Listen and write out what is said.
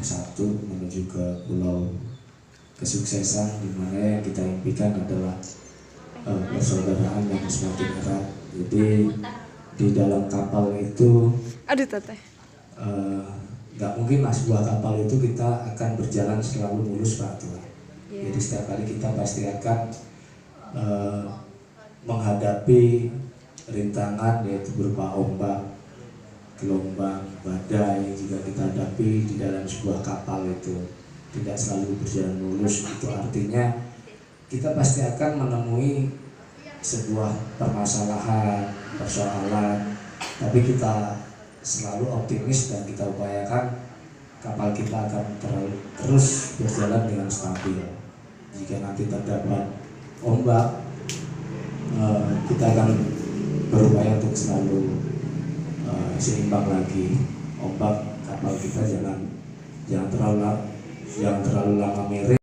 bersatu menuju ke pulau kesuksesan, di mana yang kita impikan adalah persaudaraan yang semakin erat. Jadi di dalam kapal itu nggak mungkin lah sebuah kapal itu kita akan berjalan selalu mulus, Pak Tua. Jadi setiap kali kita pasti akan menghadapi rintangan, yaitu berupa ombak, gelombang, badai jika kita hadapi di dalam sebuah kapal itu tidak selalu berjalan mulus. Itu artinya kita pasti akan menemui sebuah permasalahan, persoalan, tapi kita selalu optimis dan kita upayakan kapal kita akan terus berjalan dengan stabil. Jika nanti terdapat ombak, kita akan berupaya untuk selalu seimbang lagi. Ombak kapal kita jangan terlalu lama miring.